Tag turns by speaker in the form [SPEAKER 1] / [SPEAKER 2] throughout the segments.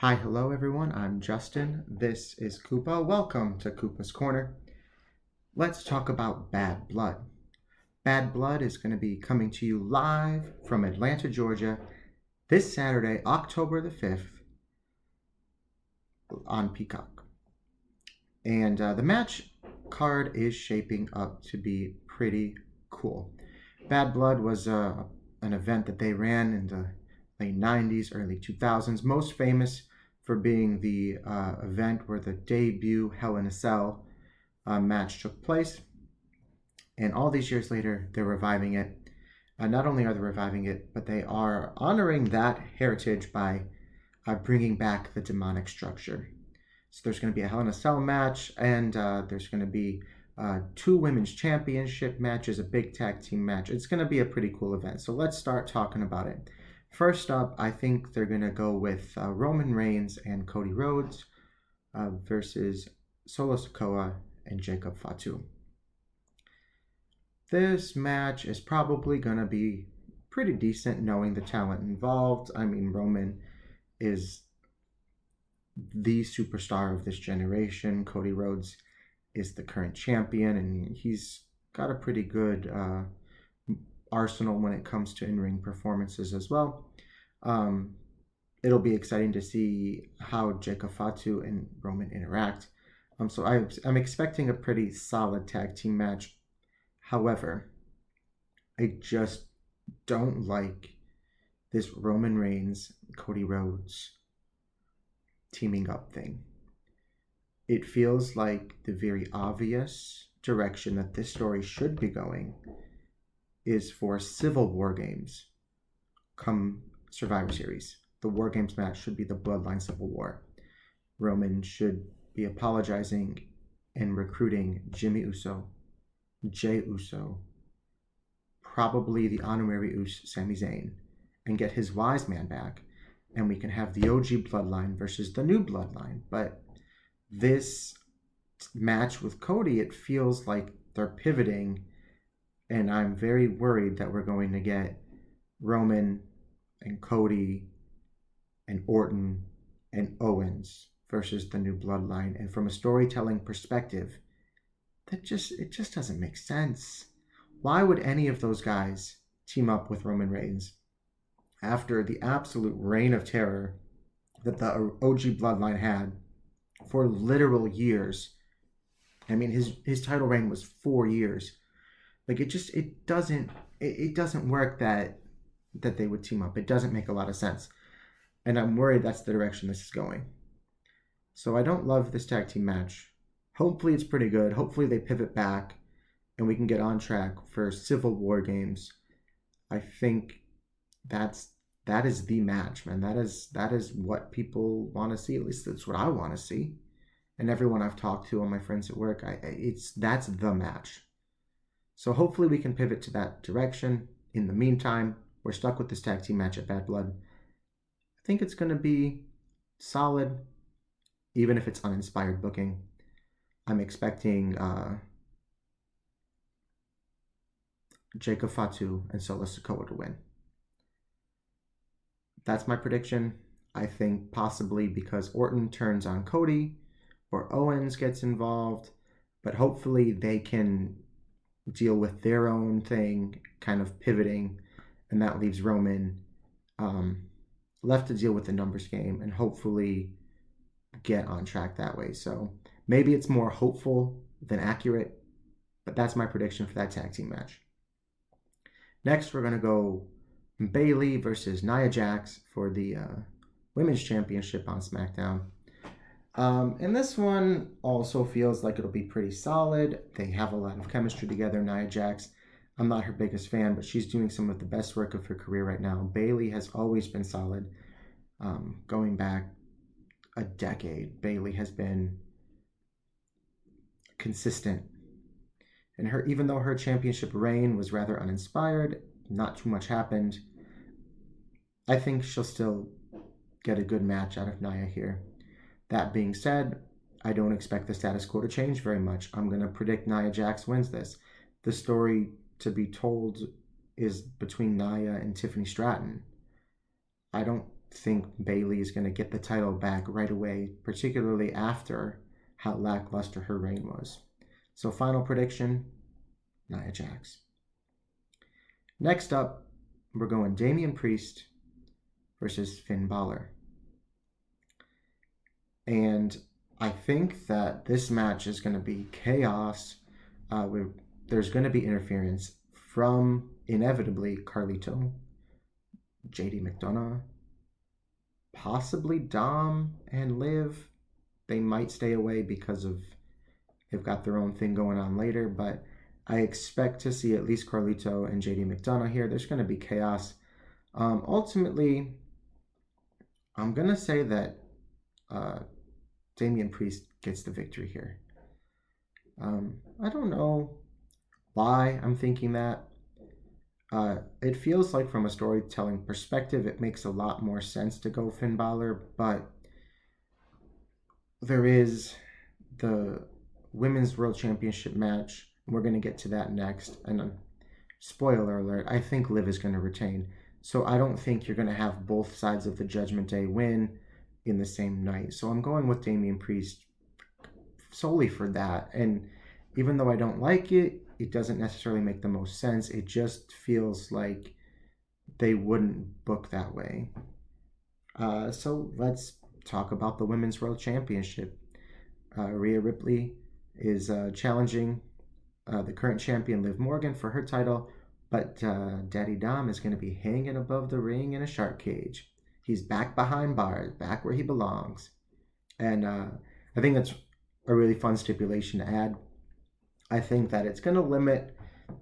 [SPEAKER 1] Hi, hello everyone. I'm Justin. This is Koopa. Welcome to Koopa's Corner. Let's talk about Bad Blood. Bad Blood is going to be coming to you live from Atlanta, Georgia, this Saturday, October the 5th, on Peacock. And the match card is shaping up to be pretty cool. Bad Blood was an event that they ran in the late 90s, early 2000s, most famous for being the event where the debut Hell in a Cell match took place. And all these years later, they're reviving it. Not only are they reviving it, but they are honoring that heritage by bringing back the demonic structure. So there's going to be a Hell in a Cell match, and there's going to be two women's championship matches, a big tag team match. It's going to be a pretty cool event. So let's start talking about it. First up, I think they're going to go with Roman Reigns and Cody Rhodes versus Solo Sikoa and Jacob Fatu. This match is probably going to be pretty decent knowing the talent involved. I mean, Roman is the superstar of this generation. Cody Rhodes is the current champion, and he's got a pretty good arsenal when it comes to in-ring performances as well. It'll be exciting to see how Jacob Fatu and Roman interact. So I'm expecting a pretty solid tag team match. However, I just don't like this Roman Reigns, Cody Rhodes teaming up thing. It feels like the very obvious direction that this story should be going is for Civil War Games come Survivor Series. The War Games match should be the Bloodline Civil War. Roman should be apologizing and recruiting Jimmy Uso, Jey Uso, probably the honorary Uso, Sami Zayn, and get his wise man back. And we can have the OG Bloodline versus the new Bloodline. But this match with Cody, it feels like they're pivoting, and I'm very worried that we're going to get Roman and Cody and Orton and Owens versus the new Bloodline. And from a storytelling perspective, it just doesn't make sense. Why would any of those guys team up with Roman Reigns after the absolute reign of terror that the OG Bloodline had for literal years? I mean, his title reign was 4 years. Like, it doesn't work that they would team up. It doesn't make a lot of sense. And I'm worried that's the direction this is going. So I don't love this tag team match. Hopefully it's pretty good. Hopefully they pivot back and we can get on track for Civil War Games. I think that is the match, man. That is what people want to see. At least that's what I want to see. And everyone I've talked to, all my friends at work, that's the match. So hopefully we can pivot to that direction. In the meantime, we're stuck with this tag team match at Bad Blood. I think it's going to be solid, even if it's uninspired booking. I'm expecting Jacob Fatu and Solo Sikoa to win. That's my prediction. I think possibly because Orton turns on Cody or Owens gets involved, but hopefully they can deal with their own thing, kind of pivoting, and that leaves Roman left to deal with the numbers game and hopefully get on track that way. So maybe it's more hopeful than accurate, but that's my prediction for that tag team match. Next, we're going to go Bayley versus Nia Jax for the Women's Championship on SmackDown. And this one also feels like it'll be pretty solid. They have a lot of chemistry together, Nia Jax. I'm not her biggest fan, but she's doing some of the best work of her career right now. Bayley has always been solid. Going back a decade, Bayley has been consistent. And even though her championship reign was rather uninspired, not too much happened, I think she'll still get a good match out of Nia here. That being said, I don't expect the status quo to change very much. I'm going to predict Nia Jax wins this. The story to be told is between Nia and Tiffany Stratton. I don't think Bayley is going to get the title back right away, particularly after how lackluster her reign was. So final prediction, Nia Jax. Next up, we're going Damien Priest versus Finn Balor. And I think that this match is going to be chaos. There's going to be interference from, inevitably, Carlito, JD McDonough, possibly Dom and Liv. They might stay away because they've got their own thing going on later, but I expect to see at least Carlito and JD McDonough here. There's going to be chaos. Ultimately, I'm going to say that Damien Priest gets the victory here. I don't know why I'm thinking that. It feels like from a storytelling perspective, it makes a lot more sense to go Finn Balor, but there is the Women's World Championship match. We're going to get to that next. And spoiler alert, I think Liv is going to retain. So I don't think you're going to have both sides of the Judgment Day win in the same night. So I'm going with Damien Priest solely for that. And even though I don't like it, it doesn't necessarily make the most sense. It just feels like they wouldn't book that way. So let's talk about the Women's World Championship. Rhea Ripley is challenging the current champion Liv Morgan for her title, but Daddy Dom is going to be hanging above the ring in a shark cage. He's back behind bars, back where he belongs. And I think that's a really fun stipulation to add. I think that it's going to limit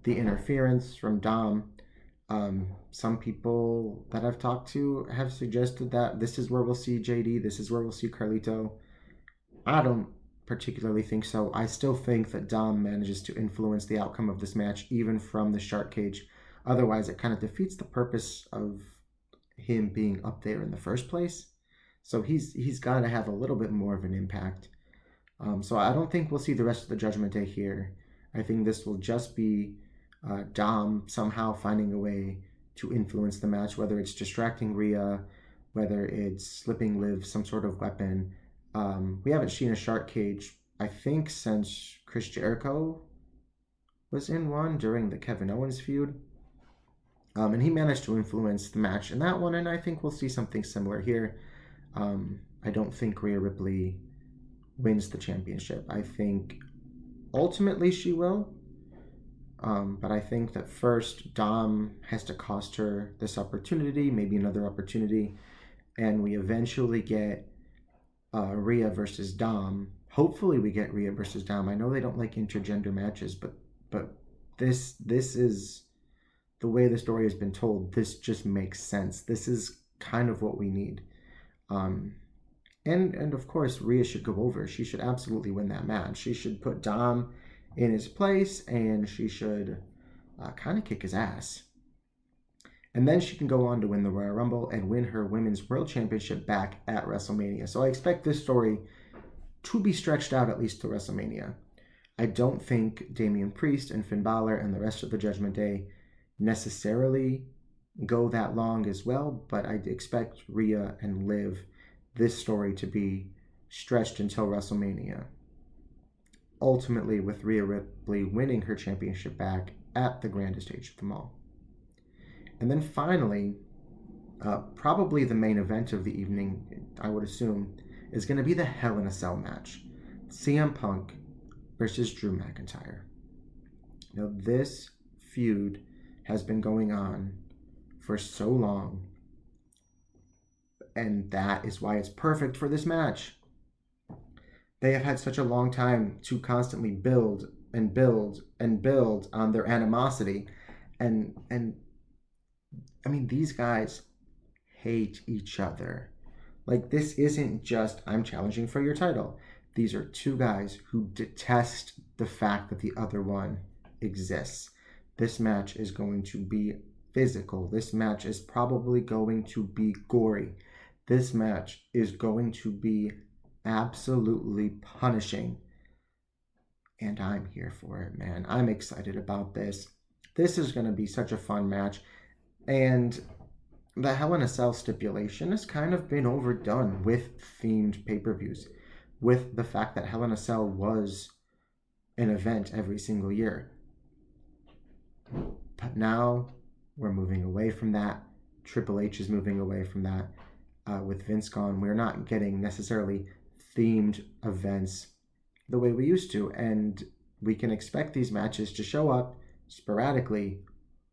[SPEAKER 1] the interference from Dom. Some people that I've talked to have suggested that this is where we'll see JD, this is where we'll see Carlito. I don't particularly think so. I still think that Dom manages to influence the outcome of this match, even from the shark cage. Otherwise, it kind of defeats the purpose of him being up there in the first place. So he's got to have a little bit more of an impact. So I don't think we'll see the rest of the Judgment Day here. I think this will just be Dom somehow finding a way to influence the match, whether it's distracting Rhea, whether it's slipping Liv some sort of weapon. We haven't seen a shark cage, I think, since Chris Jericho was in one during the Kevin Owens feud. And he managed to influence the match in that one, and I think we'll see something similar here. I don't think Rhea Ripley wins the championship. I think ultimately she will, but I think that first Dom has to cost her this opportunity, maybe another opportunity, and we eventually get Rhea versus Dom. Hopefully we get Rhea versus Dom. I know they don't like intergender matches, but this is the way the story has been told. This just makes sense. This is kind of what we need. And of course, Rhea should go over. She should absolutely win that match. She should put Dom in his place, and she should kind of kick his ass. And then she can go on to win the Royal Rumble and win her Women's World Championship back at WrestleMania. So I expect this story to be stretched out at least to WrestleMania. I don't think Damien Priest and Finn Balor and the rest of the Judgment Day necessarily go that long as well, but I expect Rhea and Liv, this story, to be stretched until WrestleMania. Ultimately, with Rhea Ripley winning her championship back at the grandest stage of them all. And then finally, probably the main event of the evening, I would assume, is going to be the Hell in a Cell match. CM Punk versus Drew McIntyre. Now, this feud has been going on for so long, and that is why it's perfect for this match. They have had such a long time to constantly build and build and build on their animosity, and I mean, these guys hate each other. Like, this isn't just, I'm challenging for your title. These are two guys who detest the fact that the other one exists. This match is going to be physical. This match is probably going to be gory. This match is going to be absolutely punishing. And I'm here for it, man. I'm excited about this. This is going to be such a fun match. And the Hell in a Cell stipulation has kind of been overdone with themed pay-per-views, with the fact that Hell in a Cell was an event every single year. But now we're moving away from that. Triple H is moving away from that. With Vince gone, we're not getting necessarily themed events the way we used to, and we can expect these matches to show up sporadically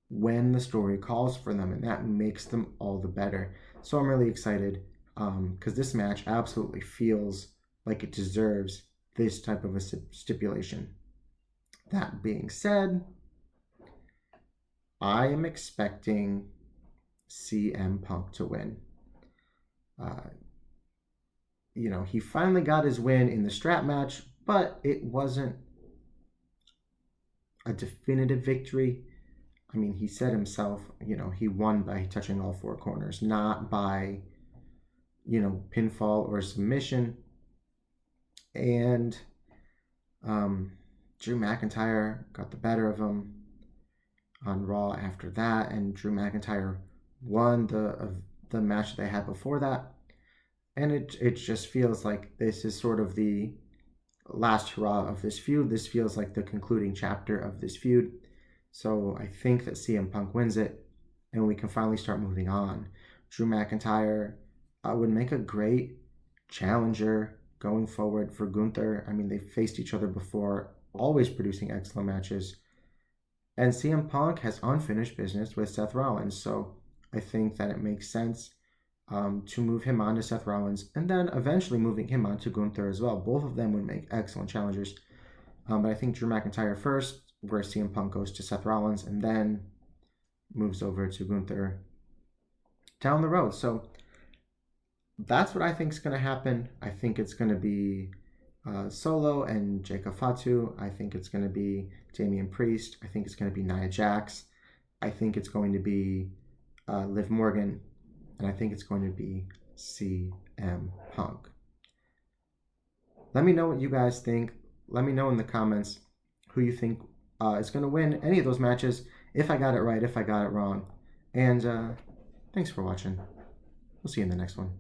[SPEAKER 1] when the story calls for them, and that makes them all the better. So I'm really excited because this match absolutely feels like it deserves this type of a stipulation. That being said, I am expecting CM Punk to win. He finally got his win in the strap match, but it wasn't a definitive victory. I mean, he said himself, he won by touching all four corners, not by, pinfall or submission. And Drew McIntyre got the better of him on Raw after that, and Drew McIntyre won the match they had before that. And it just feels like this is sort of the last hurrah of this feud. This feels like the concluding chapter of this feud. So I think that CM Punk wins it, and we can finally start moving on. Drew McIntyre would make a great challenger going forward for Gunther. I mean, they've faced each other before, always producing excellent matches. And CM Punk has unfinished business with Seth Rollins, so I think that it makes sense to move him on to Seth Rollins, and then eventually moving him on to Gunther as well. Both of them would make excellent challengers. But I think Drew McIntyre first, where CM Punk goes to Seth Rollins, and then moves over to Gunther down the road. So that's what I think is going to happen. I think it's going to be Solo and Jacob Fatu. I think it's going to be Damien Priest. I think it's going to be Nia Jax. I think it's going to be Liv Morgan. And I think it's going to be CM Punk. Let me know what you guys think. Let me know in the comments who you think is going to win any of those matches, if I got it right, if I got it wrong. And thanks for watching. We'll see you in the next one.